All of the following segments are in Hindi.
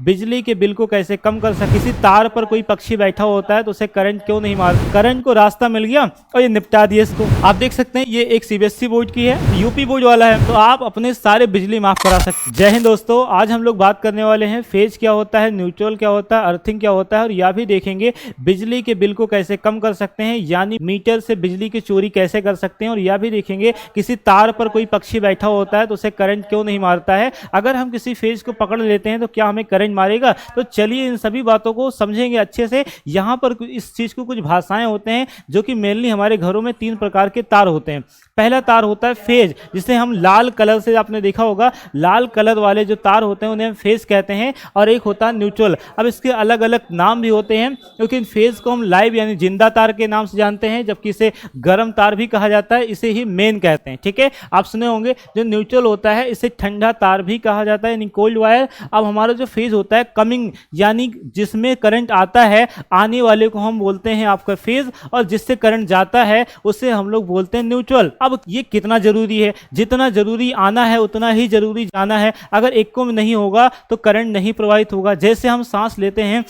बिजली के बिल को कैसे कम कर सकते। किसी तार पर कोई पक्षी बैठा होता है तो उसे करंट क्यों नहीं मार, करंट को रास्ता मिल गया और ये निपटा दिया इसको। आप देख सकते हैं ये एक सीबीएसई बोर्ड की है, यूपी बोर्ड वाला है, तो आप अपने सारे बिजली माफ करा सकते हैं। जय हिंद दोस्तों, आज हम लोग बात करने वाले हैं फेज क्या होता है, न्यूट्रल क्या होता है, अर्थिंग क्या होता है, और यह भी देखेंगे बिजली के बिल को कैसे कम कर सकते हैं, यानी मीटर से बिजली की चोरी कैसे कर सकते हैं, और यह भी देखेंगे किसी तार पर कोई पक्षी बैठा होता है तो उसे करंट क्यों नहीं मारता है, अगर हम किसी फेज को पकड़ लेते हैं तो क्या हमें करंट मारेगा। तो चलिए इन सभी बातों को समझेंगे अच्छे से। यहाँ पर इस चीज को कुछ भाषाएं होते हैं जो कि मेनली हमारे घरों में 3 प्रकार के तार होते हैं। पहला तार होता है फेज, जिसे हम लाल कलर से, आपने देखा होगा लाल कलर वाले जो तार होते हैं उन्हें हम फेज कहते हैं, और एक होता है न्यूट्रल। अब इसके अलग अलग नाम भी होते हैं, क्योंकि फेज को हम लाइव यानी जिंदा तार के नाम से जानते हैं, जबकि इसे गर्म तार भी कहा जाता है, इसे ही मेन कहते हैं। ठीक है, आप सुने होंगे। जो न्यूट्रल होता है इसे ठंडा तार भी कहा जाता है, यानी कोल्ड वायर। अब हमारा जो फेज होता है कमिंग, यानी जिसमें करंट आता है, आने वाले को हम बोलते हैं आपका फेज, और जिससे करंट जाता है उसे हम लोग बोलते हैं न्यूट्रल। अब ये कितना जरूरी है, जितना जरूरी आना है उतना ही जरूरी जाना है। अगर एक को नहीं होगा तो करंट नहीं प्रवाहित होगा। जैसे हम सांस लेते हैं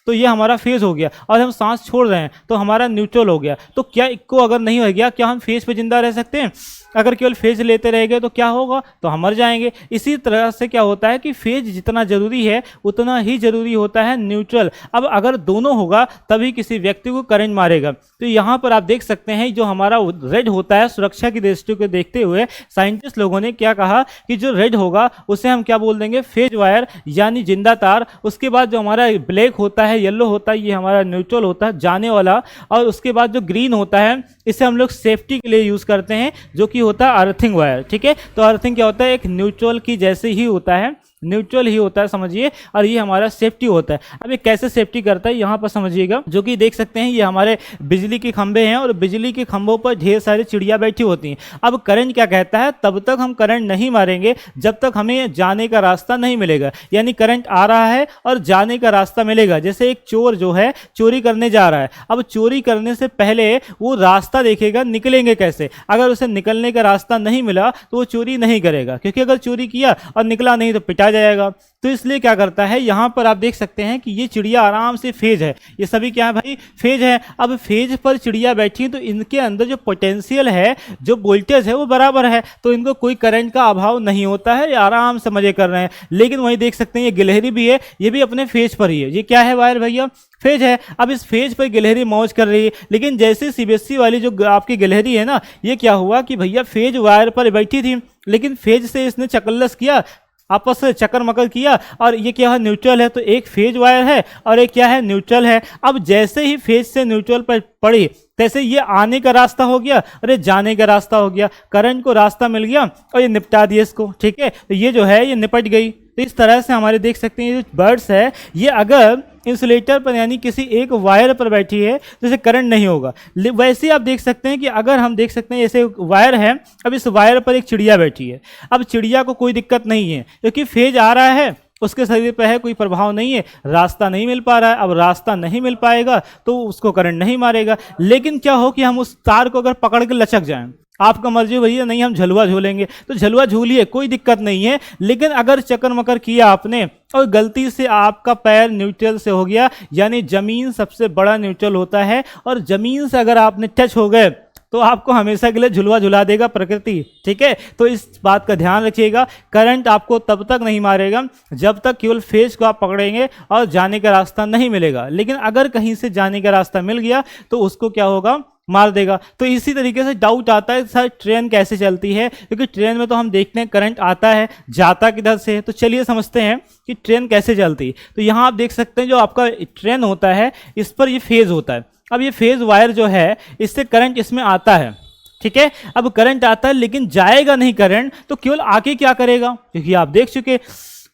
तो ये हमारा फेज हो गया, और हम सांस छोड़ रहे हैं तो हमारा न्यूट्रल हो गया। तो क्या इक्को अगर नहीं हो गया, क्या हम फेज पे जिंदा रह सकते हैं? अगर केवल फेज लेते रहेंगे तो क्या होगा, तो हम मर जाएंगे। इसी तरह से क्या होता है कि फेज जितना जरूरी है उतना ही जरूरी होता है न्यूट्रल। अब अगर दोनों होगा तभी किसी व्यक्ति को करंट मारेगा। तो यहाँ पर आप देख सकते हैं जो हमारा रेड होता है, सुरक्षा की दृष्टि को देखते हुए साइंटिस्ट लोगों ने क्या कहा कि जो रेड होगा उसे हम क्या बोल देंगे, फेज वायर यानी जिंदा तार। उसके बाद जो हमारा ब्लैक होता है, येलो होता है, ये हमारा न्यूट्रल होता है, जाने वाला। और उसके बाद जो ग्रीन होता है इसे हम लोग सेफ्टी के लिए यूज करते हैं, जो कि होता है अर्थिंग वायर। ठीक है, तो अर्थिंग क्या होता है, एक न्यूट्रल की जैसे ही होता है, न्यूट्रल ही होता है समझिए, और ये हमारा सेफ्टी होता है। अब ये कैसे सेफ्टी करता है यहाँ पर समझिएगा, जो कि देख सकते हैं ये हमारे बिजली के खंभे हैं, और बिजली के खंभों पर ढेर सारी चिड़िया बैठी होती हैं। अब करंट क्या कहता है, तब तक हम करंट नहीं मारेंगे जब तक हमें जाने का रास्ता नहीं मिलेगा। यानी करंट आ रहा है और जाने का रास्ता मिलेगा। जैसे एक चोर जो है चोरी करने जा रहा है, अब चोरी करने से पहले वो रास्ता देखेगा निकलेंगे कैसे। अगर उसे निकलने का रास्ता नहीं मिला तो वो चोरी नहीं करेगा, क्योंकि अगर चोरी किया और निकला नहीं तो पिटा जाएगा। तो इसलिए क्या करता है, यहाँ पर आप देख सकते हैं कि ये चिड़िया आराम से फेज है, ये सभी क्या है भाई, फेज है। अब फेज पर चिड़िया बैठी है तो इनके अंदर जो पोटेंशियल है, जो वोल्टेज है वो बराबर है, तो इनको कोई करंट का अभाव नहीं होता है, ये आराम से मजे कर रहे हैं। लेकिन वहीं देख सकते हैं ये गिलहरी भी है, ये भी अपने फेज पर ही है। ये क्या है वायर भैया, फेज है। अब इस फेज पर गिलहरी मौज कर रही है, लेकिन जैसे सीबीएसई वाली जो आपकी गिलहरी है ना, ये क्या हुआ कि भैया फेज वायर पर बैठी थी, लेकिन फेज से इसने चकल्लस किया, आपस में चक्कर मकर किया, और ये क्या है, न्यूट्रल है। तो एक फेज वायर है और एक क्या है, न्यूट्रल है। अब जैसे ही फेज से न्यूट्रल पर पड़ी तैसे ये आने का रास्ता हो गया, अरे जाने का रास्ता हो गया, करंट को रास्ता मिल गया और ये निपटा दिया इसको। ठीक है, तो ये जो है ये निपट गई। तो इस तरह से हमारे देख सकते हैं ये जो बर्ड्स है, ये अगर इंसुलेटर पर यानी किसी एक वायर पर बैठी है तो इसे करंट नहीं होगा। वैसे आप देख सकते हैं कि अगर हम देख सकते हैं ऐसे वायर है, अब इस वायर पर एक चिड़िया बैठी है। अब चिड़िया को कोई दिक्कत नहीं है, क्योंकि फेज आ रहा है, उसके शरीर पर है, कोई प्रभाव नहीं है, रास्ता नहीं मिल पा रहा है। अब रास्ता नहीं मिल पाएगा तो उसको करंट नहीं मारेगा। लेकिन क्या हो कि हम उस तार को अगर पकड़ के लचक जाएं, आपका मर्जी भैया, नहीं हम झलुआ झूलेंगे तो झलुआ झूलिए, कोई दिक्कत नहीं है। लेकिन अगर चक्कर मकर किया आपने और गलती से आपका पैर न्यूट्रल से हो गया, यानी जमीन सबसे बड़ा न्यूट्रल होता है, और जमीन से अगर आपने टच हो गए तो आपको हमेशा के लिए झुलवा झुला देगा प्रकृति। ठीक है, तो इस बात का ध्यान रखिएगा, करंट आपको तब तक नहीं मारेगा जब तक केवल फेज को आप पकड़ेंगे और जाने का रास्ता नहीं मिलेगा। लेकिन अगर कहीं से जाने का रास्ता मिल गया तो उसको क्या होगा, मार देगा। तो इसी तरीके से डाउट आता है सर ट्रेन कैसे चलती है, क्योंकि ट्रेन में तो हम देखते हैं करंट आता है, जाता किधर से है। तो चलिए समझते हैं कि ट्रेन कैसे चलती है। तो यहाँ आप देख सकते हैं जो आपका ट्रेन होता है इस पर ये फेज होता है। अब ये फेज वायर जो है इससे करंट इसमें आता है। ठीक है, अब करंट आता है लेकिन जाएगा नहीं करंट, तो केवल आके क्या करेगा, क्योंकि आप देख चुके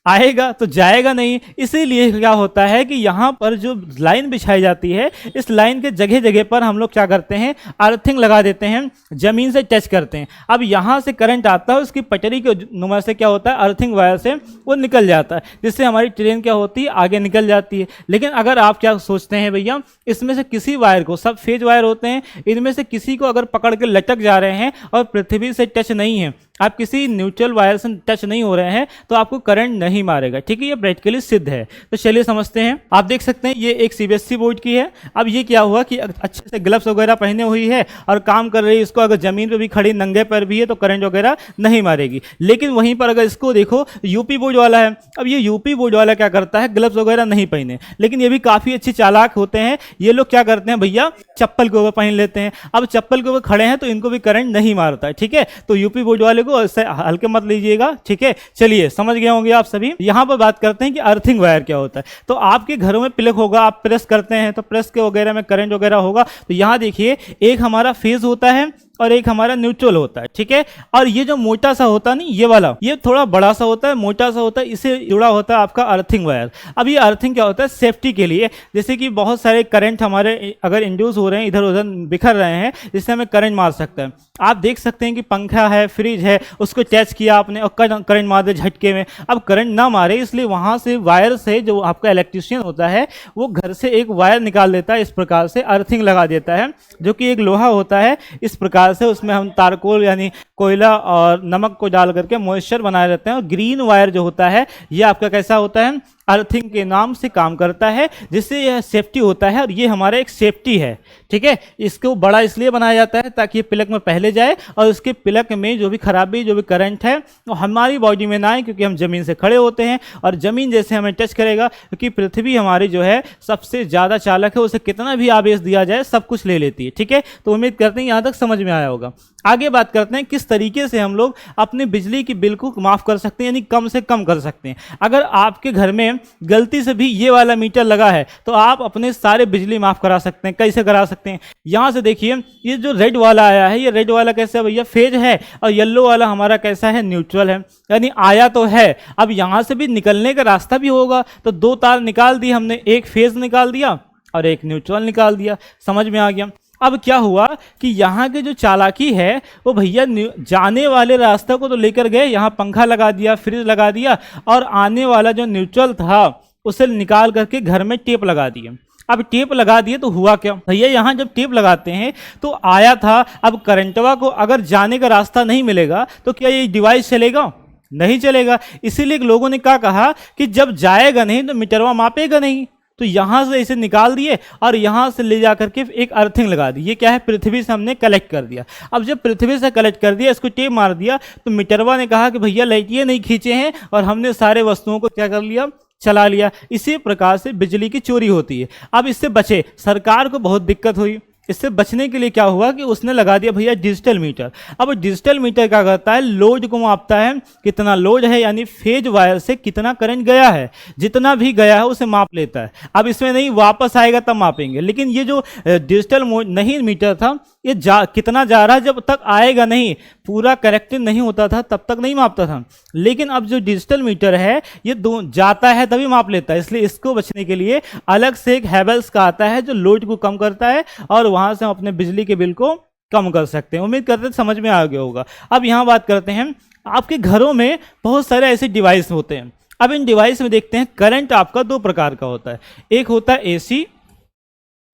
आएगा तो जाएगा नहीं। इसीलिए क्या होता है कि यहाँ पर जो लाइन बिछाई जाती है, इस लाइन के जगह जगह पर हम लोग क्या करते हैं, अर्थिंग लगा देते हैं, जमीन से टच करते हैं। अब यहाँ से करंट आता है, उसकी पटरी के नुमा से क्या होता है, अर्थिंग वायर से वो निकल जाता है, जिससे हमारी ट्रेन क्या होती है, आगे निकल जाती है। लेकिन अगर आप क्या सोचते हैं भैया, इसमें से किसी वायर को, सब फेज वायर होते हैं, इनमें से किसी को अगर पकड़ के लटक जा रहे हैं और पृथ्वी से टच नहीं है, आप किसी न्यूट्रल वायर से टच नहीं हो रहे हैं तो आपको करंट नहीं मारेगा, ठीक है, ये प्रैक्टिकली सिद्ध है। तो चलिए समझते हैं। आप देख सकते हैं ये एक सीबीएसई बोर्ड की है। अब ये क्या हुआ कि अच्छे से ग्लव्स वगैरह पहने हुई है और काम कर रही है, इसको अगर जमीन पे भी खड़ी नंगे पर भी है तो करंट वगैरह नहीं मारेगी। लेकिन वहीं पर अगर इसको देखो, यूपी बोर्ड वाला है। अब ये यूपी बोर्ड वाला क्या करता है, ग्लव्स वगैरह नहीं पहने, लेकिन ये भी काफी अच्छे चालाक होते हैं। ये लोग क्या करते हैं भैया, चप्पल के ऊपर पहन लेते हैं। अब चप्पल के ऊपर खड़े हैं तो इनको भी करंट नहीं मारता है, ठीक है। तो यूपी बोर्ड वाले को हल्के मत लीजिएगा, ठीक है। चलिए समझ गए होंगे आप सभी। यहां पर बात करते हैं कि अर्थिंग वायर क्या होता है। तो आपके घरों में प्लग होगा, आप प्रेस करते हैं तो प्रेस के वगैरह में करंट वगैरह होगा। तो यहां देखिए एक हमारा फेज होता है और एक हमारा न्यूट्रल होता है, ठीक है। और ये जो मोटा सा होता है नहीं, ये वाला, ये थोड़ा बड़ा सा होता है, मोटा सा होता है, इससे जुड़ा होता है आपका अर्थिंग वायर। अब ये अर्थिंग क्या होता है, सेफ्टी के लिए, जैसे कि बहुत सारे करंट हमारे अगर इंड्यूस हो रहे हैं, इधर उधर बिखर रहे हैं, जिससे हमें करंट मार सकता है। आप देख सकते हैं कि पंखा है, फ्रिज है, उसको टच किया आपने और करंट मार दे झटके में। अब करंट ना मारे इसलिए वहां से वायर से जो आपका इलेक्ट्रीशियन होता है वो घर से एक वायर निकाल देता है, इस प्रकार से अर्थिंग लगा देता है, जो कि एक लोहा होता है। इस प्रकार से उसमें हम तारकोल यानी कोयला और नमक को डाल करके मॉइस्चर बनाए रहते हैं। और ग्रीन वायर जो होता है ये आपका कैसा होता है, अर्थिंग के नाम से काम करता है, जिससे यह सेफ्टी होता है और ये हमारा एक सेफ्टी है, ठीक है। इसको बड़ा इसलिए बनाया जाता है ताकि ये प्लग में पहले जाए और उसके प्लग में जो भी खराबी, जो भी करंट है वो हमारी बॉडी में ना आए, क्योंकि हम जमीन से खड़े होते हैं और जमीन जैसे हमें टच करेगा, क्योंकि पृथ्वी हमारी जो है सबसे ज़्यादा चालक है, उसे कितना भी आवेश दिया जाए सब कुछ ले लेती है, ठीक है। तो उम्मीद करते हैं यहाँ तक समझ में आया होगा। आगे बात करते हैं किस तरीके से हम लोग अपने बिजली की बिल को माफ़ कर सकते हैं, यानी कम से कम कर सकते हैं। अगर आपके घर में गलती से भी ये वाला मीटर लगा है तो आप अपने सारे बिजली माफ़ करा सकते हैं। कैसे करा सकते हैं, यहाँ से देखिए, ये जो रेड वाला आया है, ये रेड वाला कैसा है भैया, फेज है, और येलो वाला हमारा कैसा है, न्यूट्रल है, यानी आया तो है। अब यहाँ से भी निकलने का रास्ता भी होगा, तो दो तार निकाल दिए हमने, एक फेज निकाल दिया और एक न्यूट्रल निकाल दिया। समझ में आ गया। अब क्या हुआ कि यहाँ के जो चालाकी है वो भैया जाने वाले रास्ते को तो लेकर गए, यहाँ पंखा लगा दिया, फ्रिज लगा दिया, और आने वाला जो न्यूट्रल था उसे निकाल करके घर में टेप लगा दिए। अब टेप लगा दिए तो हुआ क्या भैया, यहाँ जब टेप लगाते हैं तो आया था, अब करंटवा को अगर जाने का रास्ता नहीं मिलेगा तो क्या ये डिवाइस चलेगा, नहीं चलेगा। इसीलिए लोगों ने क्या कहा कि जब जाएगा नहीं तो मीटरवा मापेगा नहीं, तो यहाँ से इसे निकाल दिए और यहाँ से ले जा करके एक अर्थिंग लगा दी। ये क्या है, पृथ्वी से हमने कलेक्ट कर दिया। अब जब पृथ्वी से कलेक्ट कर दिया, इसको टेप मार दिया, तो मीटरवा ने कहा कि भैया लाइटिए नहीं खींचे हैं, और हमने सारे वस्तुओं को क्या कर लिया, चला लिया। इसी प्रकार से बिजली की चोरी होती है। अब इससे बचे, सरकार को बहुत दिक्कत हुई। इससे बचने के लिए क्या हुआ कि उसने लगा दिया भैया डिजिटल मीटर। अब डिजिटल मीटर क्या करता है, लोड को मापता है, कितना लोड है, यानी फेज वायर से कितना करंट गया है, जितना भी गया है उसे माप लेता है। अब इसमें नहीं वापस आएगा तब मापेंगे, लेकिन ये जो डिजिटल नहीं मीटर था, ये कितना जा रहा है, जब तक आएगा नहीं, पूरा करेक्ट नहीं होता था तब तक नहीं मापता था। लेकिन अब जो डिजिटल मीटर है ये जाता है तभी माप लेता है। इसलिए इसको बचने के लिए अलग से एक हैवेल्स का आता है जो लोड को कम करता है, और वहां से हम अपने बिजली के बिल को कम कर सकते हैं। उम्मीद करते हैं समझ में आ गया होगा। अब यहाँ बात करते हैं, आपके घरों में बहुत सारे ऐसे डिवाइस होते हैं। अब इन डिवाइस में देखते हैं, करंट आपका दो प्रकार का होता है, एक होता है एसी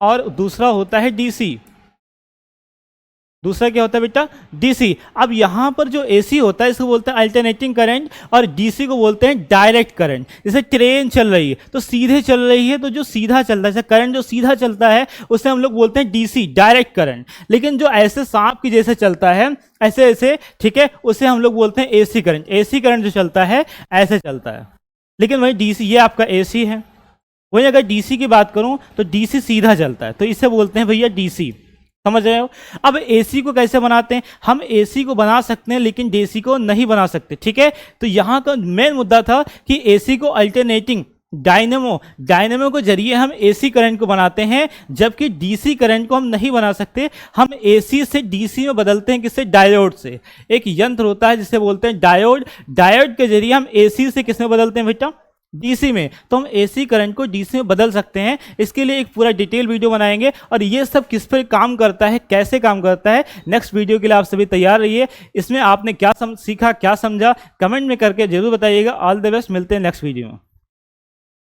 और दूसरा होता है डीसी। दूसरा क्या होता है बेटा, डीसी। अब यहाँ पर जो एसी होता है इसको बोलते हैं अल्टरनेटिंग करंट, और डीसी को बोलते हैं डायरेक्ट करंट। जैसे ट्रेन चल रही है तो सीधे चल रही है, तो जो सीधा चलता है, जैसे करंट जो सीधा चलता है उसे हम लोग बोलते हैं डीसी, डायरेक्ट करंट। लेकिन जो ऐसे सांप की जैसे चलता है, ऐसे ऐसे, ठीक है, उसे हम लोग बोलते हैं एसी करंट। एसी करंट जो चलता है ऐसे चलता है। लेकिन वही डीसी, ये आपका एसी है। वही अगर डीसी की बात करूं तो डीसी सीधा चलता है, तो इसे बोलते हैं भैया डीसी। समझ रहे हो। अब एसी को कैसे बनाते हैं, हम एसी को बना सकते हैं लेकिन डीसी को नहीं बना सकते, ठीक है। तो यहाँ का मेन मुद्दा था कि एसी को अल्टरनेटिंग डायनेमो के जरिए हम एसी करंट को बनाते हैं, जबकि डीसी करंट को हम नहीं बना सकते। हम एसी से डीसी में बदलते हैं, किससे, डायोड से। एक यंत्र होता है जिसे बोलते हैं डायोड। डायोड के जरिए हम एसी से किस में बदलते हैं बेटा, डीसी में। तो हम एसी करंट को डीसी में बदल सकते हैं। इसके लिए एक पूरा डिटेल वीडियो बनाएंगे, और ये सब किस पर काम करता है, कैसे काम करता है, नेक्स्ट वीडियो के लिए आप सभी तैयार रहिए। इसमें आपने क्या सीखा, क्या समझा, कमेंट में करके जरूर बताइएगा। ऑल द बेस्ट, मिलते हैं नेक्स्ट वीडियो में।